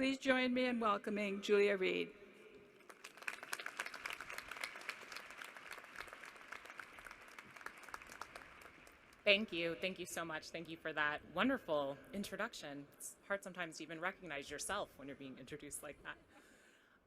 Please join me in welcoming Julia Reed. Thank you. Thank you so much. Thank you for that wonderful introduction. It's hard sometimes to even recognize yourself when you're being introduced like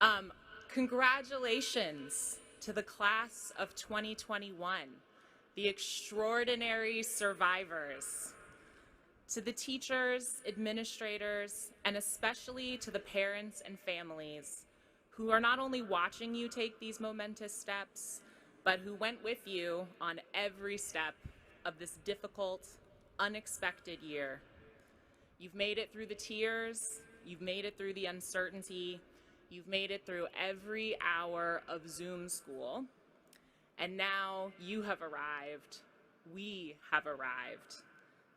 that. Congratulations to the class of 2021, the extraordinary survivors. To the teachers, administrators, and especially to the parents and families who are not only watching you take these momentous steps, but who went with you on every step of this difficult, unexpected year. You've made it through the tears, you've made it through the uncertainty, you've made it through every hour of Zoom school, and now you have arrived, we have arrived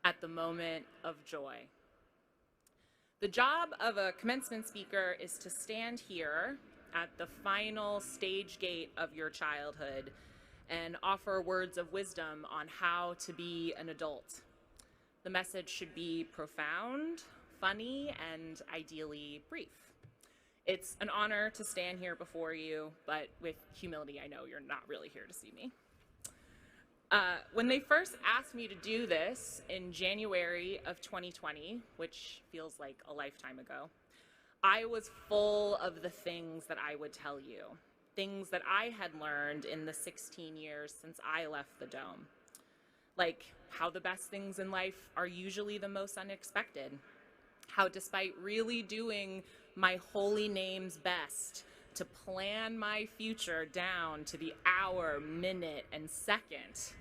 at the moment of joy. The job of a commencement speaker is to stand here at the final stage gate of your childhood and offer words of wisdom on how to be an adult. The message should be profound, funny, and ideally brief. It's an honor to stand here before you, but with humility, I know you're not really here to see me. When they first asked me to do this in January of 2020, which feels like a lifetime ago, I was full of the things that I would tell you. Things that I had learned in the 16 years since I left the dome. Like how the best things in life are usually the most unexpected. How despite really doing my holy name's best to plan my future down to the hour, minute, and second,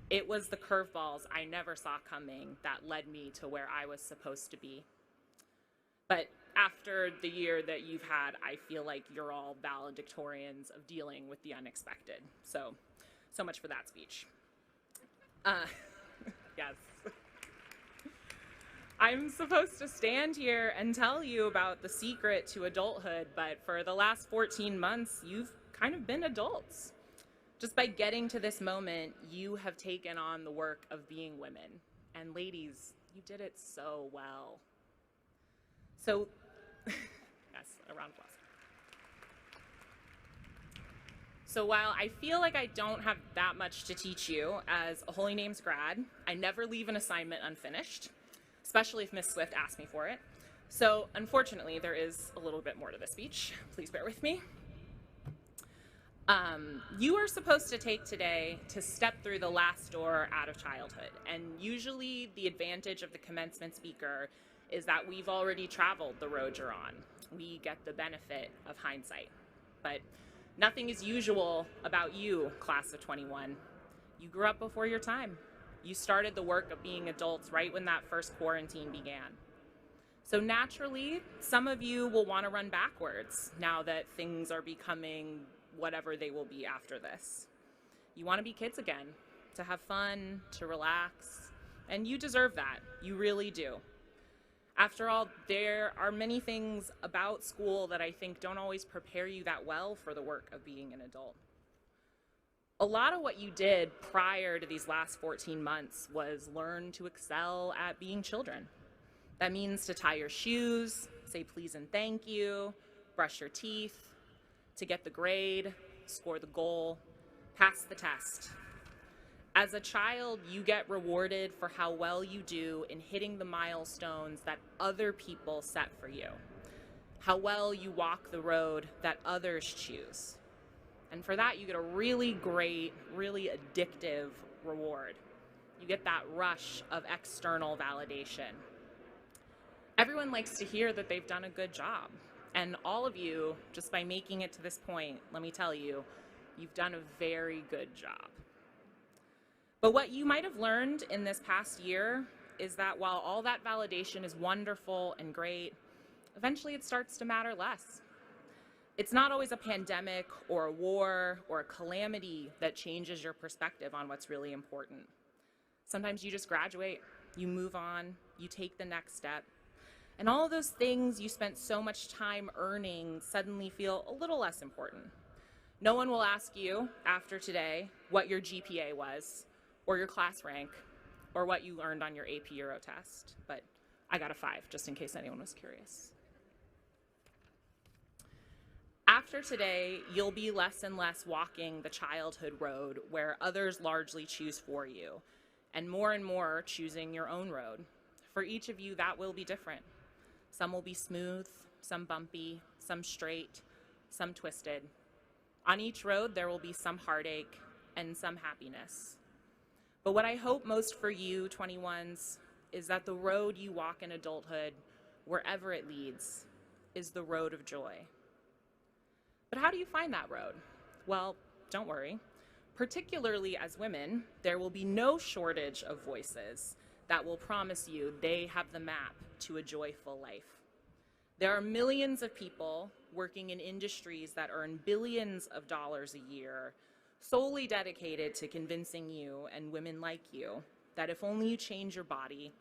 it was the curveballs I never saw coming that led me to where I was supposed to be. But after the year that you've had, I feel like you're all valedictorians of dealing with the unexpected. So much for that speech. Yes. I'm supposed to stand here and tell you about the secret to adulthood, but for the last 14 months, you've kind of been adults. Just by getting to this moment, you have taken on the work of being women. And ladies, you did it so well. So, yes, a round of applause. So while I feel like I don't have that much to teach you as a Holy Names grad, I never leave an assignment unfinished, especially if Miss Swift asks me for it. So unfortunately, there is a little bit more to this speech. Please bear with me. You are supposed to take today to step through the last door out of childhood. And usually the advantage of the commencement speaker is that we've already traveled the road you're on. We get the benefit of hindsight. But nothing is usual about you, class of 21. You grew up before your time. You started the work of being adults right when that first quarantine began. So naturally, some of you will want to run backwards now that things are becoming whatever they will be after this. You want to be kids again, to have fun, to relax, and you deserve that. You really do. After all, there are many things about school that I think don't always prepare you that well for the work of being an adult. A lot of what you did prior to these last 14 months was learn to excel at being children. That means to tie your shoes, say please and thank you, brush your teeth, to get the grade, score the goal, pass the test. As a child, you get rewarded for how well you do in hitting the milestones that other people set for you, how well you walk the road that others choose. And for that, you get a really great, really addictive reward. You get that rush of external validation. Everyone likes to hear that they've done a good job. And all of you, just by making it to this point, let me tell you, you've done a very good job. But what you might have learned in this past year is that while all that validation is wonderful and great, eventually it starts to matter less. It's not always a pandemic or a war or a calamity that changes your perspective on what's really important. Sometimes you just graduate, you move on, you take the next step, and all of those things you spent so much time earning suddenly feel a little less important. No one will ask you after today what your GPA was, or your class rank, or what you earned on your AP Euro test, but I got a 5, just in case anyone was curious. after today, you'll be less and less walking the childhood road where others largely choose for you, and more choosing your own road. For each of you, that will be different. Some will be smooth, some bumpy, some straight, some twisted. On each road, there will be some heartache and some happiness. But what I hope most for you, 21s, is that the road you walk in adulthood, wherever it leads, is the road of joy. But how do you find that road? Well, don't worry. Particularly as women, there will be no shortage of voices that will promise you they have the map to a joyful life. There are millions of people working in industries that earn billions of dollars a year, solely dedicated to convincing you and women like you that if only you change your body,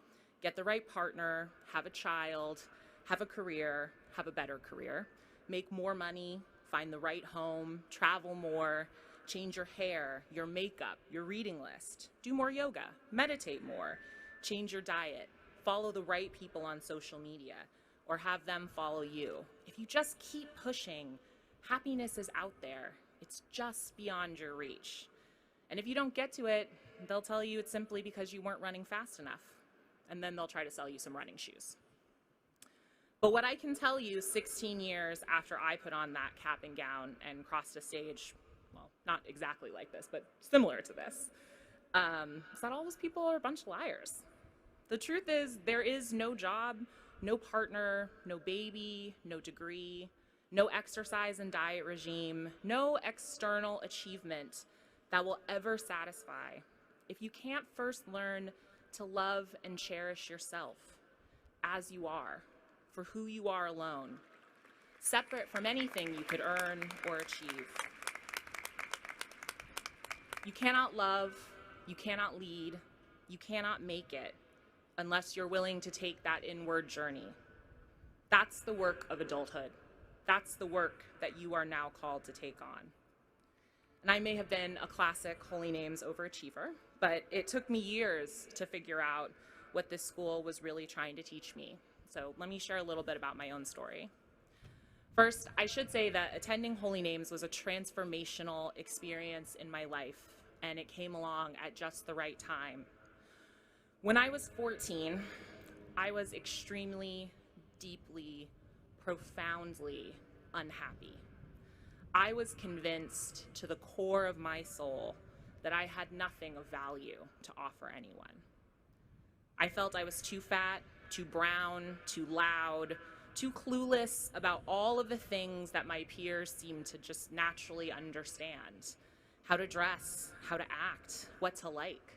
get the right partner, have a child, have a career, have a better career, make more money, find the right home, travel more, change your hair, your makeup, your reading list, do more yoga, meditate more, change your diet, follow the right people on social media, or have them follow you. If you just keep pushing, happiness is out there. It's just beyond your reach. And if you don't get to it, they'll tell you it's simply because you weren't running fast enough. And then they'll try to sell you some running shoes. But what I can tell you 16 years after I put on that cap and gown and crossed a stage, well, not exactly like this, but similar to this, is that all those people are a bunch of liars. The truth is, there is no job, no partner, no baby, no degree, no exercise and diet regime, no external achievement that will ever satisfy if you can't first learn to love and cherish yourself as you are, for who you are alone, separate from anything you could earn or achieve. You cannot love, you cannot lead, you cannot make it unless you're willing to take that inward journey. That's the work of adulthood. That's the work that you are now called to take on. And I may have been a classic Holy Names overachiever, but it took me years to figure out what this school was really trying to teach me. So let me share a little bit about my own story. First, I should say that attending Holy Names was a transformational experience in my life, and it came along at just the right time. When I was 14, I was extremely, deeply, profoundly unhappy. I was convinced to the core of my soul that I had nothing of value to offer anyone. I felt I was too fat, too brown, too loud, too clueless about all of the things that my peers seemed to just naturally understand. How to dress, how to act, what to like.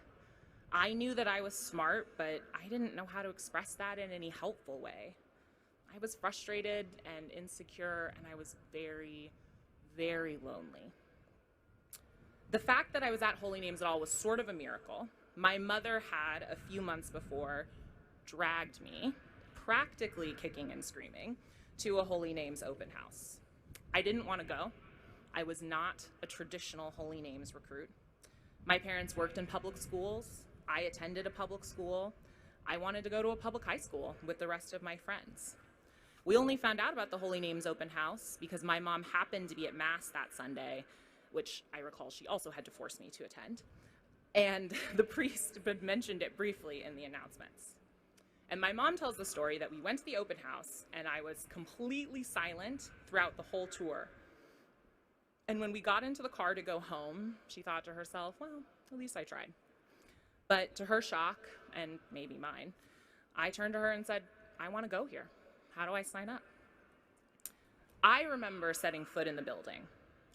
I knew that I was smart, but I didn't know how to express that in any helpful way. I was frustrated and insecure, and I was very, very lonely. The fact that I was at Holy Names at all was sort of a miracle. My mother had, a few months before, dragged me, practically kicking and screaming, to a Holy Names open house. I didn't want to go. I was not a traditional Holy Names recruit. My parents worked in public schools. I attended a public school. I wanted to go to a public high school with the rest of my friends. We only found out about the Holy Names open house because my mom happened to be at Mass that Sunday, which I recall she also had to force me to attend. And the priest had mentioned it briefly in the announcements. And my mom tells the story that we went to the open house and I was completely silent throughout the whole tour. And when we got into the car to go home, she thought to herself, well, at least I tried. But to her shock, and maybe mine, I turned to her and said, I want to go here. How do I sign up? I remember setting foot in the building.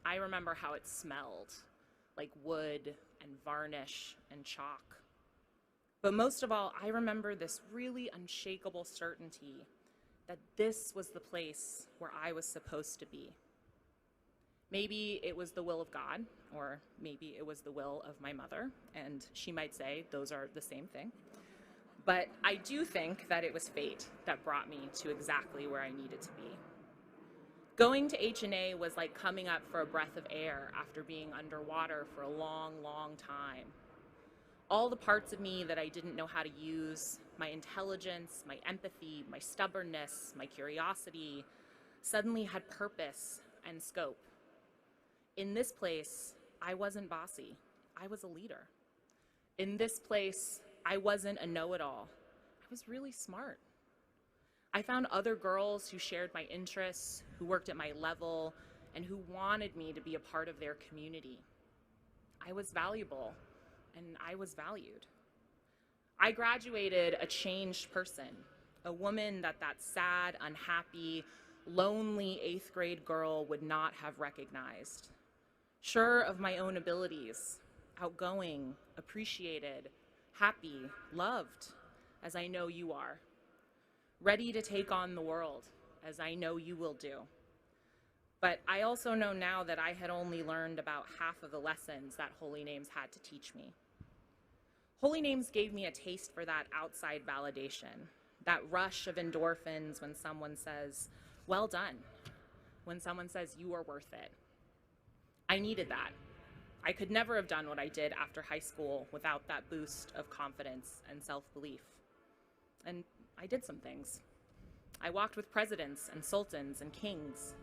I remember how it smelled like wood and varnish and chalk. But most of all, I remember this really unshakable certainty that this was the place where I was supposed to be. Maybe it was the will of God, or maybe it was the will of my mother, and she might say those are the same thing. But I do think that it was fate that brought me to exactly where I needed to be. Going to HNA was like coming up for a breath of air after being underwater for a long, long time. All the parts of me that I didn't know how to use, my intelligence, my empathy, my stubbornness, my curiosity, suddenly had purpose, and scope. In this place, I wasn't bossy. I was a leader. In this place, I wasn't a know-it-all. I was really smart. I found other girls who shared my interests, who worked at my level, and who wanted me to be a part of their community. I was valuable, and I was valued. I graduated a changed person, a woman that sad, unhappy, lonely 8th grade girl would not have recognized. Sure of my own abilities, outgoing, appreciated, happy, loved, as I know you are. Ready to take on the world, as I know you will do. But I also know now that I had only learned about half of the lessons that Holy Names had to teach me. Holy Names gave me a taste for that outside validation, that rush of endorphins when someone says, well done, when someone says you are worth it. I needed that. I could never have done what I did after high school without that boost of confidence and self-belief. And I did some things. I walked with presidents and sultans and kings.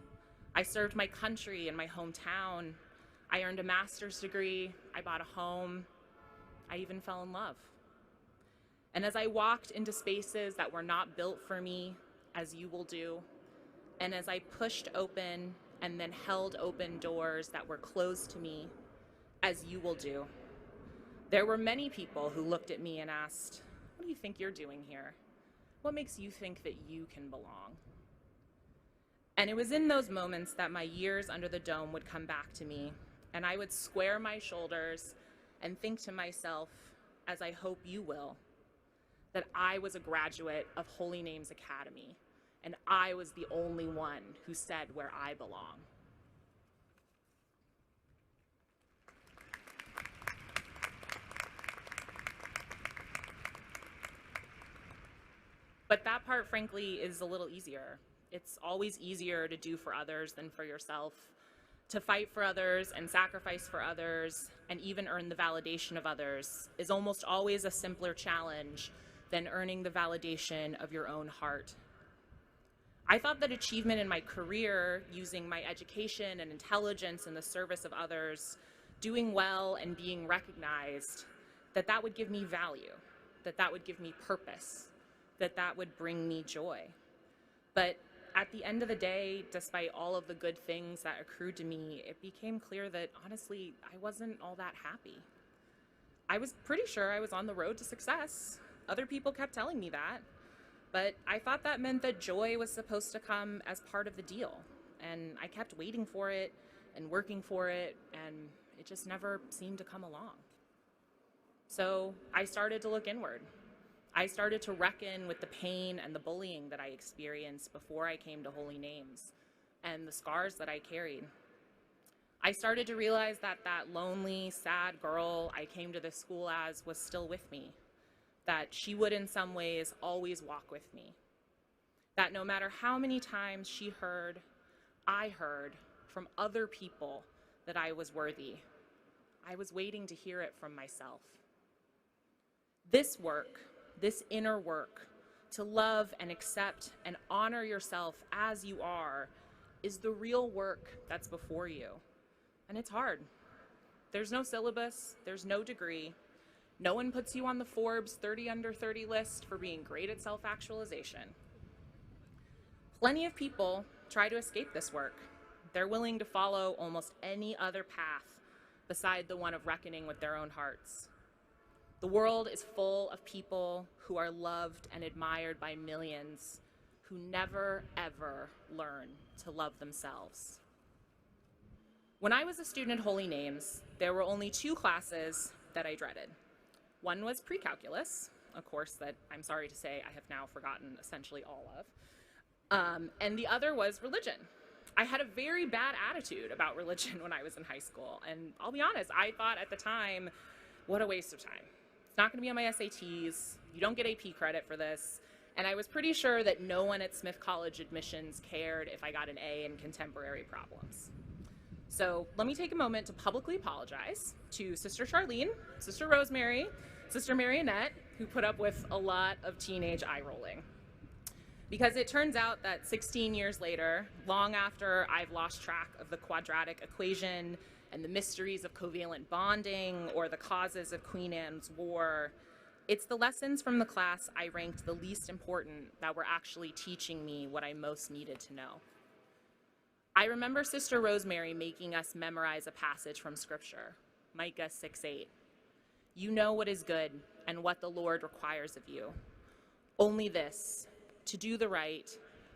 I served my country and my hometown. I earned a master's degree. I bought a home. I even fell in love. And as I walked into spaces that were not built for me, as you will do, and as I pushed open and then held open doors that were closed to me, as you will do, there were many people who looked at me and asked, what do you think you're doing here? What makes you think that you can belong? And it was in those moments that my years under the dome would come back to me, and I would square my shoulders and think to myself, as I hope you will, that I was a graduate of Holy Names Academy, and I was the only one who said where I belong. But that part, frankly, is a little easier. It's always easier to do for others than for yourself, to fight for others and sacrifice for others and even earn the validation of others is almost always a simpler challenge than earning the validation of your own heart. I thought that achievement in my career, using my education and intelligence in the service of others, doing well and being recognized, that would give me value, that would give me purpose, that would bring me joy. But at the end of the day, despite all of the good things that accrued to me, it became clear that honestly, I wasn't all that happy. I was pretty sure I was on the road to success. Other people kept telling me that, but I thought that meant that joy was supposed to come as part of the deal. And I kept waiting for it and working for it, and it just never seemed to come along. So I started to look inward. I started to reckon with the pain and the bullying that I experienced before I came to Holy Names and the scars that I carried. I started to realize that lonely, sad girl I came to this school as was still with me, that she would in some ways always walk with me, that no matter how many times I heard from other people that I was worthy, I was waiting to hear it from myself. This work, this inner work, to love and accept and honor yourself as you are, is the real work that's before you. And it's hard. There's no syllabus, there's no degree. No one puts you on the Forbes 30 under 30 list for being great at self-actualization. Plenty of people try to escape this work. They're willing to follow almost any other path beside the one of reckoning with their own hearts. The world is full of people who are loved and admired by millions who never, ever learn to love themselves. When I was a student at Holy Names, there were only 2 classes that I dreaded. One was pre-calculus, a course that I'm sorry to say I have now forgotten essentially all of, and the other was religion. I had a very bad attitude about religion when I was in high school, and I'll be honest, I thought at the time, what a waste of time. It's not going to be on my SATs, you don't get AP credit for this, and I was pretty sure that no one at Smith College admissions cared if I got an A in contemporary problems. So let me take a moment to publicly apologize to Sister Charlene, Sister Rosemary, Sister Marionette, who put up with a lot of teenage eye rolling. Because it turns out that 16 years later, long after I've lost track of the quadratic equation and the mysteries of covalent bonding or the causes of Queen Anne's War, it's the lessons from the class I ranked the least important that were actually teaching me what I most needed to know. I remember Sister Rosemary making us memorize a passage from Scripture, Micah 6:8. You know what is good and what the Lord requires of you. Only this, to do the right,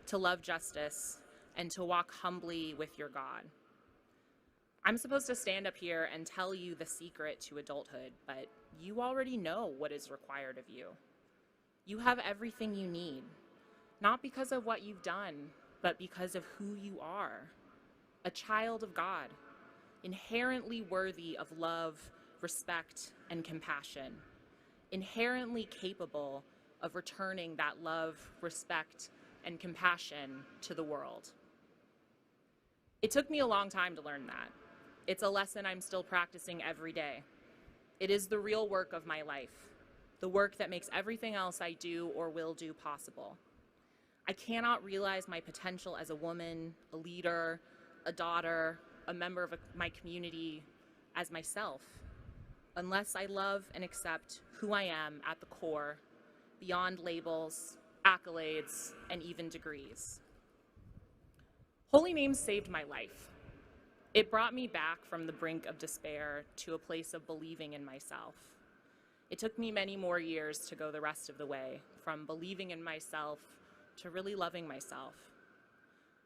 to love justice, and to walk humbly with your God. I'm supposed to stand up here and tell you the secret to adulthood, but you already know what is required of you. You have everything you need, not because of what you've done, but because of who you are. A child of God, inherently worthy of love, respect, and compassion, inherently capable of returning that love, respect, and compassion to the world. It took me a long time to learn that. It's a lesson I'm still practicing every day. It is the real work of my life, the work that makes everything else I do or will do possible. I cannot realize my potential as a woman, a leader, a daughter, a member of my community as myself, unless I love and accept who I am at the core, beyond labels, accolades, and even degrees. Holy Names saved my life. It brought me back from the brink of despair to a place of believing in myself. It took me many more years to go the rest of the way, from believing in myself to really loving myself.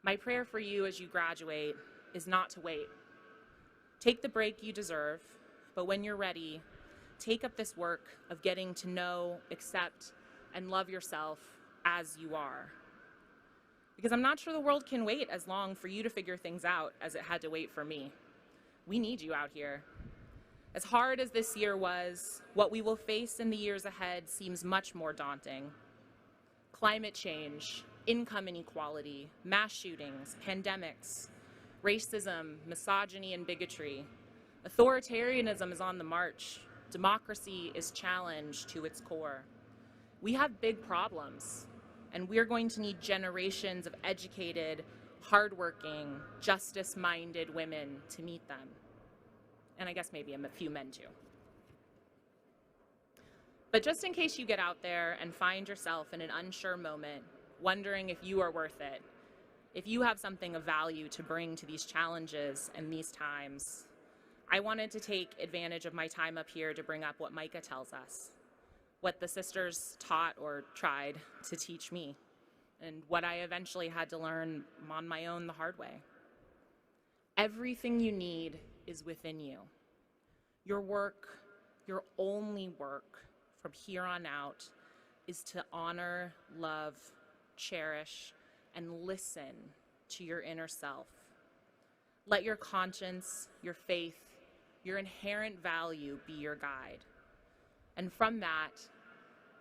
My prayer for you as you graduate is not to wait. Take the break you deserve, but when you're ready, take up this work of getting to know, accept, and love yourself as you are. Because I'm not sure the world can wait as long for you to figure things out as it had to wait for me. We need you out here. As hard as this year was, what we will face in the years ahead seems much more daunting. Climate change, income inequality, mass shootings, pandemics, racism, misogyny, and bigotry. Authoritarianism is on the march. Democracy is challenged to its core. We have big problems, and we're going to need generations of educated, hardworking, justice-minded women to meet them. And I guess maybe a few men too. But just in case you get out there and find yourself in an unsure moment, wondering if you are worth it, if you have something of value to bring to these challenges and these times, I wanted to take advantage of my time up here to bring up what Micah tells us, what the sisters taught or tried to teach me, and what I eventually had to learn on my own the hard way. Everything you need is within you. Your work, your only work from here on out, is to honor, love, cherish, and listen to your inner self. Let your conscience, your faith, your inherent value be your guide. And from that,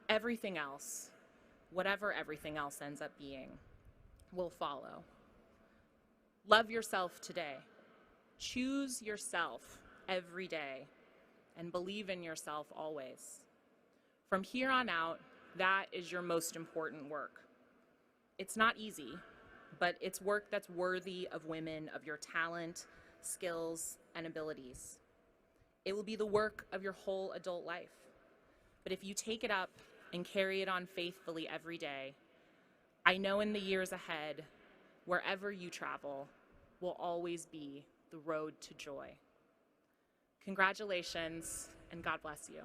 everything else, whatever everything else ends up being, will follow. Love yourself today. Choose yourself every day and believe in yourself always. From here on out, that is your most important work. It's not easy, but it's work that's worthy of women of your talent, skills, and abilities. It will be the work of your whole adult life. But if you take it up and carry it on faithfully every day, I know in the years ahead, wherever you travel, will always be the road to joy. Congratulations, and God bless you.